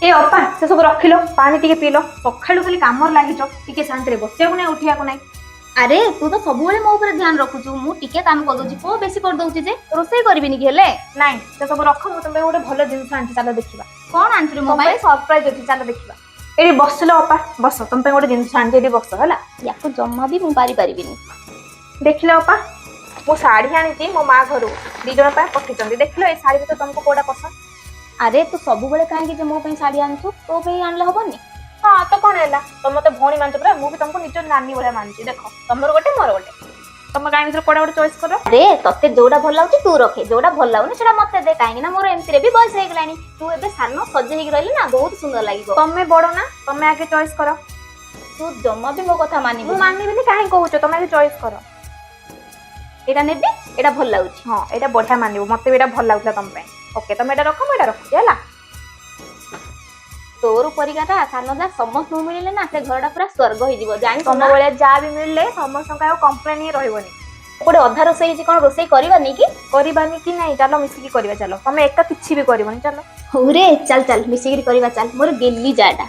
ए अपा से सब रखिलो पानी टिके पीलो सकाळु खाली कामर लागिछ टिके शांति बसिया को नै उठिया को नै। अरे तू तो सब मो ऊपर ध्यान रखुचु मु टिके काम कर दोची को बेसी कर दोची जे रोसई करबिनी कि हेले नाइ से सब रख मु तुम गोटे भलो जिंस आंटी चलो देखिबा कोन आंटी मो भाई सरप्राइज अछि चलो देखिबा एडी बसलो अपा बस तुम गोटे जिंस आंटी एडी बस हला याको जम्मा भी मु पारी पारिबिनी देखिलो अपा मो साड़ी आनी मो माँ घर दी जन पठे देखिलो ए साड़ी तो तुमको कोडा पसंद। अरे तू सब बेले काहे कि मो पे साड़ी आनछु तो पे आनले हबनी। हाँ तो कौन है तुम मत भौणी मान पूरा मुझे तुमको निज नानी भाया मानची देख तुम गोटे मोर गोटे तुम कहीं भर कोड़ा गोटे चॉइस कर। अरे तते जोड़ा भल लाउची तू रखे जोड़ा भल लाउनी सेटा मते दे काहे ना मोर एमती रे भी बयस हे गलानी तू एबे सानो सजे हे रहले ना बहुत सुंदर लागिबो। तमे बड़ो ना तमे आगे चॉइस कर तू जम्मा भी मो कथा मानिबो मु मानिबिनी काहे कहउछ तमे आगे चॉइस कर एटा नेबे एटा भल लाउची। हां एटा बढ़िया मानिबो मते एटा भल लाउतला तम पे ओके तमे एटा रख एटा रख जाला तोर परिकाटा सानदा समस्त मिलले ना से घरटा पूरा स्वर्ग होई जीवो जानि तम बेले जा भी मिलले समस्त का कंप्लेन ही रहइबनी कोडे अधा रोसई जे कोन रोसई करबानी कि नहीं चलो मिसी की करबा चलो तमे एका किछि भी करबनी चलो हौरे चल चल मिसी की करबा चल मोर गेली जाडा।